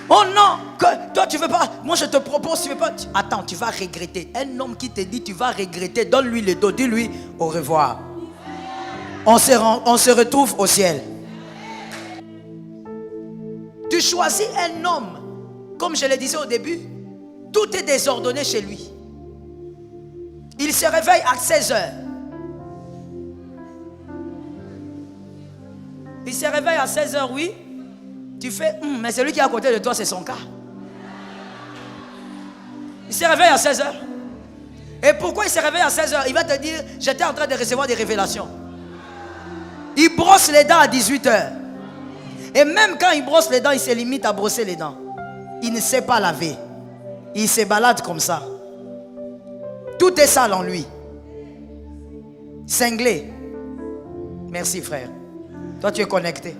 Oh non, que toi tu veux pas. Moi je te propose, tu veux pas. Attends, tu vas regretter. Un homme qui te dit tu vas regretter, donne-lui le dos, dis-lui au revoir. On se retrouve au ciel. Tu choisis un homme, comme je le disais au début, tout est désordonné chez lui. Il se réveille à 16 heures. Il se réveille à 16 heures, oui. Tu fais, mais celui qui est à côté de toi, c'est son cas. Il se réveille à 16 heures. Et pourquoi il se réveille à 16 heures? Il va te dire, j'étais en train de recevoir des révélations. Il brosse les dents à 18 heures. Et même quand il brosse les dents, il se limite à brosser les dents. Il ne sait pas laver. Il se balade comme ça. Tout est sale en lui. Cinglé. Merci frère. Toi tu es connecté.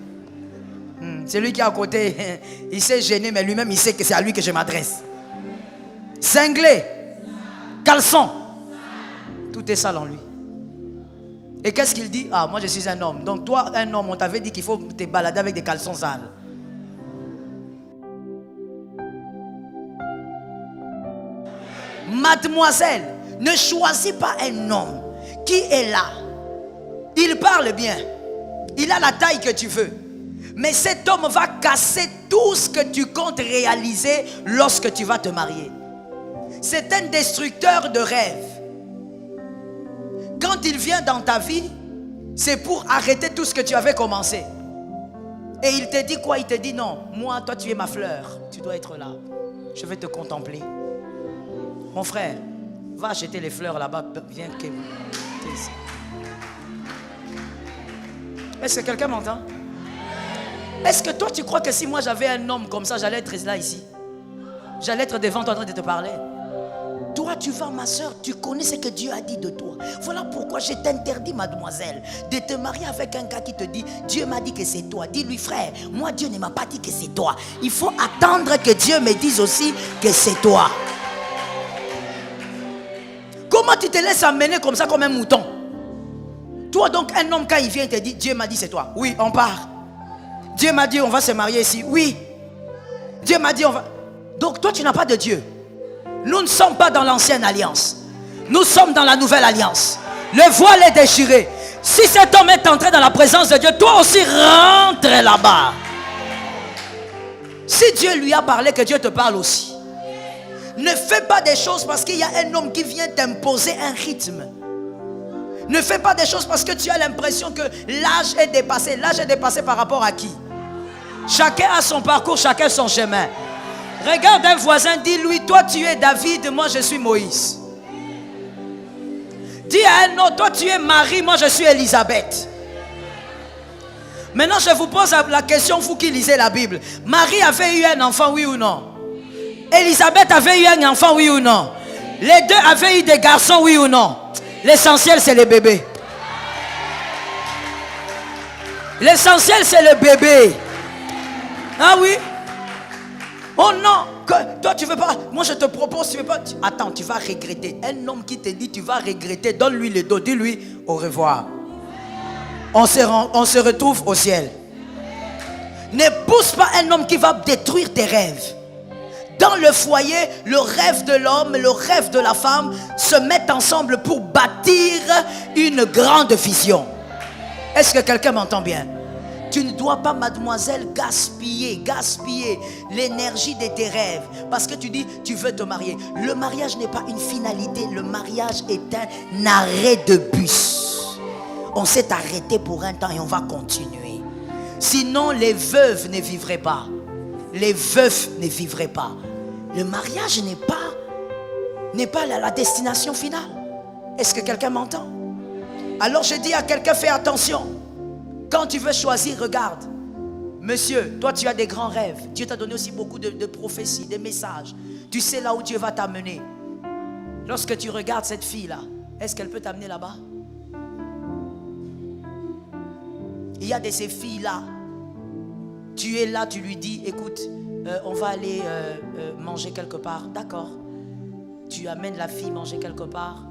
Celui qui est à côté, il s'est gêné, mais lui-même il sait que c'est à lui que je m'adresse. Cinglé. Caleçon. Tout est sale en lui. Et qu'est-ce qu'il dit? Ah, moi je suis un homme. Donc toi, un homme, on t'avait dit qu'il faut te balader avec des caleçons sales. Mademoiselle, ne choisis pas un homme qui est là. Il parle bien. Il a la taille que tu veux. Mais cet homme va casser tout ce que tu comptes réaliser lorsque tu vas te marier. C'est un destructeur de rêves. Quand il vient dans ta vie, c'est pour arrêter tout ce que tu avais commencé. Et il te dit quoi? Il te dit non, moi, toi tu es ma fleur. Tu dois être là. Je vais te contempler. Mon frère, va acheter les fleurs là-bas. Viens que... Est-ce que quelqu'un m'entend? Est-ce que toi tu crois que si moi j'avais un homme comme ça, j'allais être là ici? J'allais être devant toi en train de te parler? Toi tu vas, ma soeur, tu connais ce que Dieu a dit de toi. Voilà pourquoi je t'interdis, mademoiselle, de te marier avec un gars qui te dit Dieu m'a dit que c'est toi. Dis-lui frère, moi Dieu ne m'a pas dit que c'est toi. Il faut attendre que Dieu me dise aussi que c'est toi. Comment tu te laisses amener comme ça comme un mouton? Toi donc un homme quand il vient il te dit Dieu m'a dit c'est toi. Oui, on part. Dieu m'a dit on va se marier ici. Oui. Dieu m'a dit on va... Donc toi tu n'as pas de Dieu. Nous ne sommes pas dans l'ancienne alliance. Nous sommes dans la nouvelle alliance. Le voile est déchiré. Si cet homme est entré dans la présence de Dieu, toi aussi rentre là-bas. Si Dieu lui a parlé, que Dieu te parle aussi. Ne fais pas des choses parce qu'il y a un homme qui vient t'imposer un rythme. Ne fais pas des choses parce que tu as l'impression que l'âge est dépassé. L'âge est dépassé par rapport à qui? Chacun a son parcours, chacun son chemin. Regarde un voisin, dis-lui, toi tu es David, moi je suis Moïse. Dis à un autre, toi tu es Marie, moi je suis Élisabeth. Maintenant je vous pose la question, vous qui lisez la Bible. Marie avait eu un enfant, oui ou non? Élisabeth avait eu un enfant, oui ou non? Les deux avaient eu des garçons, oui ou non? L'essentiel c'est le bébé. L'essentiel c'est le bébé. Ah oui? Oh non, que toi tu veux pas. Moi je te propose, tu veux pas. Attends, tu vas regretter. Un homme qui te dit tu vas regretter, donne-lui le dos, dis-lui au revoir. On se retrouve au ciel. Ne pousse pas un homme qui va détruire tes rêves. Dans le foyer, le rêve de l'homme, le rêve de la femme se mettent ensemble pour bâtir une grande vision. Est-ce que quelqu'un m'entend bien? Tu ne dois pas, mademoiselle, gaspiller l'énergie de tes rêves. Parce que tu dis, tu veux te marier. Le mariage n'est pas une finalité. Le mariage est un arrêt de bus. On s'est arrêté pour un temps et on va continuer. Sinon, les veuves ne vivraient pas. Les veufs ne vivraient pas. Le mariage n'est pas la destination finale. Est-ce que quelqu'un m'entend? Alors je dis à quelqu'un, fais attention. Quand tu veux choisir, regarde. Monsieur, toi tu as des grands rêves. Dieu t'a donné aussi beaucoup de prophéties, de messages. Tu sais là où Dieu va t'amener. Lorsque tu regardes cette fille-là, est-ce qu'elle peut t'amener là-bas? Il y a de ces filles-là. Tu es là, tu lui dis, écoute, on va aller manger quelque part. D'accord. Tu amènes la fille manger quelque part.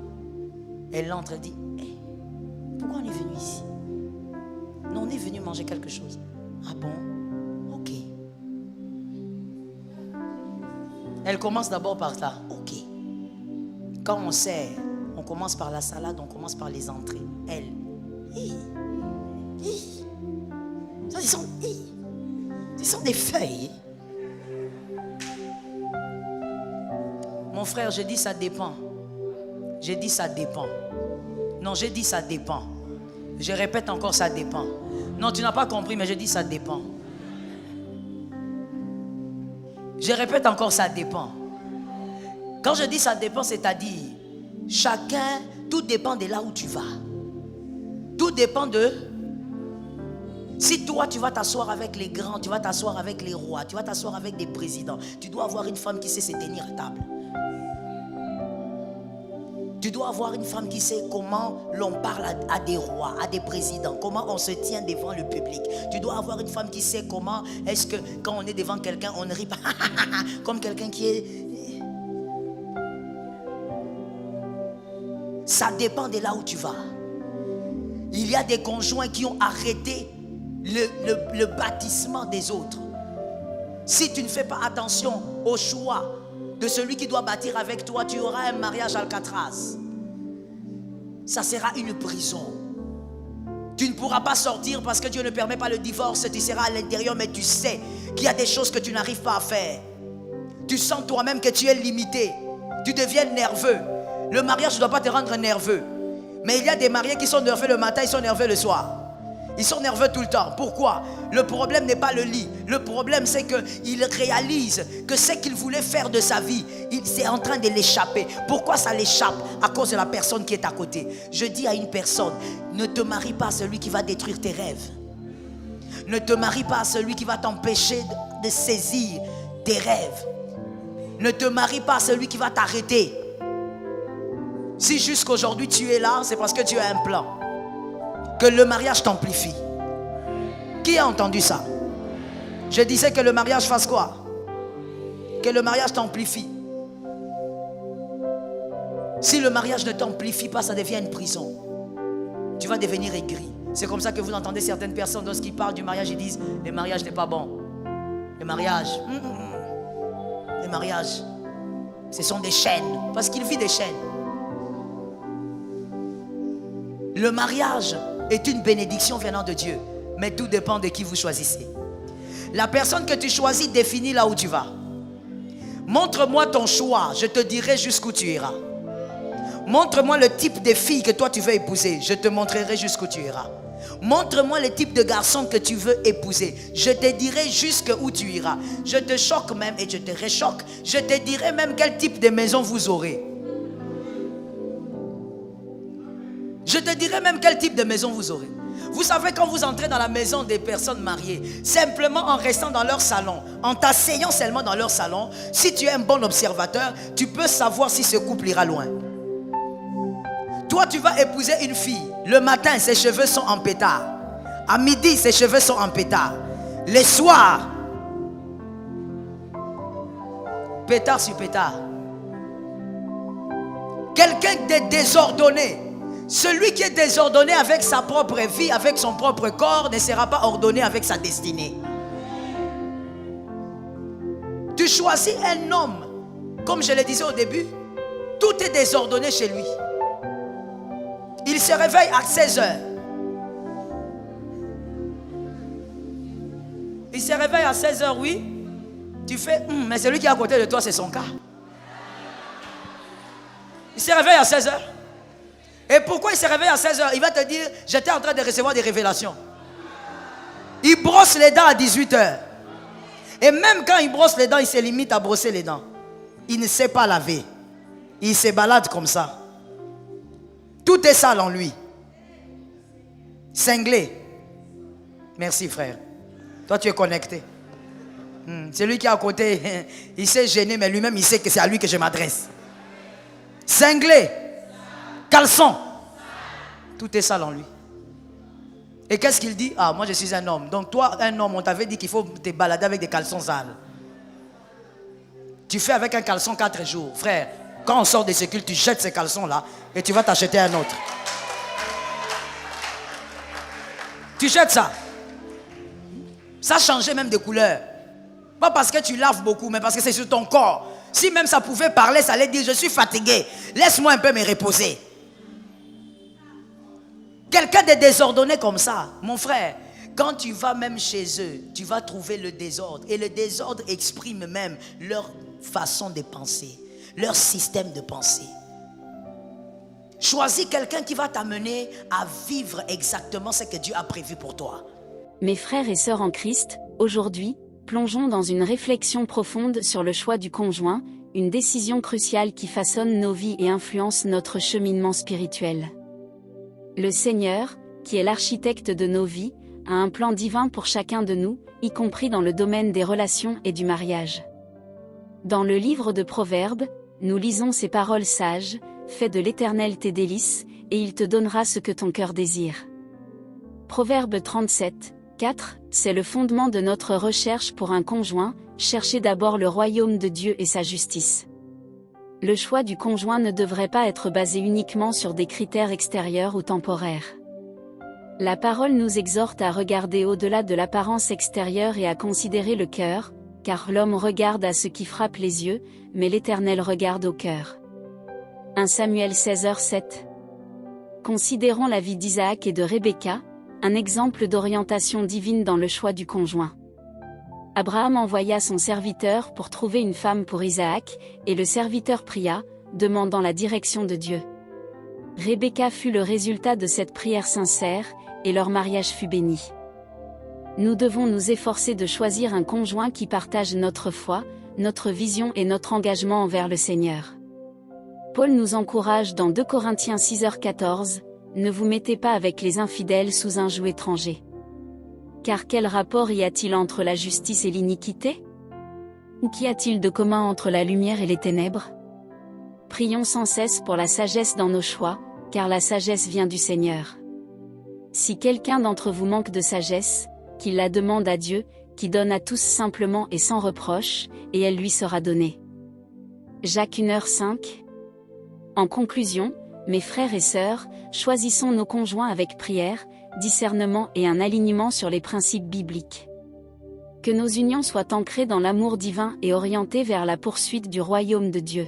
Elle entre et dit, hey, pourquoi on est venu ici? Non, on est venu manger quelque chose. Ah bon? Ok. Elle commence d'abord par ça. Ok. Quand on sert, on commence par la salade, on commence par les entrées. Elle. Ça, ce sont des feuilles. Mon frère, je dis ça dépend. J'ai dit ça dépend. Non, j'ai dit ça dépend. Je répète encore, ça dépend. Non, tu n'as pas compris, mais je dis ça dépend. Je répète encore, ça dépend. Quand je dis ça dépend, c'est-à-dire, chacun, tout dépend de là où tu vas. Tout dépend de... Si toi, tu vas t'asseoir avec les grands, tu vas t'asseoir avec les rois, tu vas t'asseoir avec des présidents, tu dois avoir une femme qui sait se tenir à table. Tu dois avoir une femme qui sait comment l'on parle à des rois, à des présidents, comment on se tient devant le public. Tu dois avoir une femme qui sait comment est-ce que quand on est devant quelqu'un, on ne rit pas comme quelqu'un qui est... Ça dépend de là où tu vas. Il y a des conjoints qui ont arrêté le bâtissement des autres. Si tu ne fais pas attention au choix de celui qui doit bâtir avec toi, tu auras un mariage Alcatraz. Ça sera une prison. Tu ne pourras pas sortir parce que Dieu ne permet pas le divorce. Tu seras à l'intérieur, mais tu sais qu'il y a des choses que tu n'arrives pas à faire. Tu sens toi-même que tu es limité. Tu deviens nerveux. Le mariage ne doit pas te rendre nerveux. Mais il y a des mariés qui sont nerveux le matin, ils sont nerveux le soir. Ils sont nerveux tout le temps. Pourquoi? Le problème n'est pas le lit. Le problème, c'est qu'il réalise que ce qu'il voulait faire de sa vie, c'est en train de l'échapper. Pourquoi ça l'échappe? À cause de la personne qui est à côté. Je dis à une personne, ne te marie pas à celui qui va détruire tes rêves. Ne te marie pas à celui qui va t'empêcher de saisir tes rêves. Ne te marie pas à celui qui va t'arrêter. Si jusqu'aujourd'hui tu es là, c'est parce que tu as un plan. Que le mariage t'amplifie. Qui a entendu ça? Je disais que le mariage fasse quoi? Que le mariage t'amplifie. Si le mariage ne t'amplifie pas, ça devient une prison. Tu vas devenir aigri. C'est comme ça que vous entendez certaines personnes lorsqu'ils parlent du mariage, ils disent le mariage n'est pas bon. Le mariage, les mariages, ce sont des chaînes. Parce qu'il vit des chaînes. Le mariage est une bénédiction venant de Dieu. Mais tout dépend de qui vous choisissez. La personne que tu choisis définit là où tu vas. Montre-moi ton choix, je te dirai jusqu'où tu iras. Montre-moi le type de fille que toi tu veux épouser, je te montrerai jusqu'où tu iras. Montre-moi le type de garçon que tu veux épouser, je te dirai jusqu'où tu iras. Je te choque même et je te réchoque. Je te dirai même quel type de maison vous aurez. Je te dirai même quel type de maison vous aurez. Vous savez, quand vous entrez dans la maison des personnes mariées, simplement en restant dans leur salon, en t'asseyant seulement dans leur salon, si tu es un bon observateur, tu peux savoir si ce couple ira loin. Toi, tu vas épouser une fille. Le matin, ses cheveux sont en pétard. À midi, ses cheveux sont en pétard. Le soir, pétard sur pétard. Quelqu'un de désordonné. Celui qui est désordonné avec sa propre vie, avec son propre corps, ne sera pas ordonné avec sa destinée. Tu choisis un homme, comme je le disais au début, tout est désordonné chez lui. Il se réveille à 16 heures. Il se réveille à 16 heures, oui. Tu fais, mais celui qui est à côté de toi, c'est son cas. Il se réveille à 16 heures. Et pourquoi il se réveille à 16 heures? Il va te dire, j'étais en train de recevoir des révélations. Il brosse les dents à 18 heures. Et même quand il brosse les dents, il se limite à brosser les dents. Il ne sait pas laver. Il se balade comme ça. Tout est sale en lui. Cinglé. Merci frère. Toi tu es connecté. Celui qui est à côté, il s'est gêné, mais lui-même il sait que c'est à lui que je m'adresse. Cinglé. Caleçon. Tout est sale en lui. Et qu'est-ce qu'il dit? Ah, moi je suis un homme. Donc toi, un homme, on t'avait dit qu'il faut te balader avec des caleçons sales. Tu fais avec un caleçon 4 jours. Frère, quand on sort de ce culte, tu jettes ces caleçons-là et tu vas t'acheter un autre. Tu jettes ça. Ça a changé même de couleur. Pas parce que tu laves beaucoup, mais parce que c'est sur ton corps. Si même ça pouvait parler, ça allait dire, je suis fatigué. Laisse-moi un peu me reposer. Quelqu'un de désordonné comme ça, mon frère, quand tu vas même chez eux, tu vas trouver le désordre. Et le désordre exprime même leur façon de penser, leur système de pensée. Choisis quelqu'un qui va t'amener à vivre exactement ce que Dieu a prévu pour toi. Mes frères et sœurs en Christ, aujourd'hui, plongeons dans une réflexion profonde sur le choix du conjoint, une décision cruciale qui façonne nos vies et influence notre cheminement spirituel. Le Seigneur, qui est l'architecte de nos vies, a un plan divin pour chacun de nous, y compris dans le domaine des relations et du mariage. Dans le livre de Proverbes, nous lisons ces paroles sages, « Fais de l'Éternel tes délices, et il te donnera ce que ton cœur désire. » Proverbe 37, 4, c'est le fondement de notre recherche pour un conjoint, cherchez d'abord le royaume de Dieu et sa justice. Le choix du conjoint ne devrait pas être basé uniquement sur des critères extérieurs ou temporaires. La parole nous exhorte à regarder au-delà de l'apparence extérieure et à considérer le cœur, car l'homme regarde à ce qui frappe les yeux, mais l'Éternel regarde au cœur. 1 Samuel 16h7. Considérons la vie d'Isaac et de Rebecca, un exemple d'orientation divine dans le choix du conjoint. Abraham envoya son serviteur pour trouver une femme pour Isaac, et le serviteur pria, demandant la direction de Dieu. Rebecca fut le résultat de cette prière sincère, et leur mariage fut béni. Nous devons nous efforcer de choisir un conjoint qui partage notre foi, notre vision et notre engagement envers le Seigneur. Paul nous encourage dans 2 Corinthiens 6h14, « Ne vous mettez pas avec les infidèles sous un joug étranger. Car quel rapport y a-t-il entre la justice et l'iniquité? Ou qu'y a-t-il de commun entre la lumière et les ténèbres? » Prions sans cesse pour la sagesse dans nos choix, car la sagesse vient du Seigneur. Si quelqu'un d'entre vous manque de sagesse, qu'il la demande à Dieu, qui donne à tous simplement et sans reproche, et elle lui sera donnée. Jacques 1h5. En conclusion, mes frères et sœurs, choisissons nos conjoints avec prière, discernement et un alignement sur les principes bibliques. Que nos unions soient ancrées dans l'amour divin et orientées vers la poursuite du royaume de Dieu.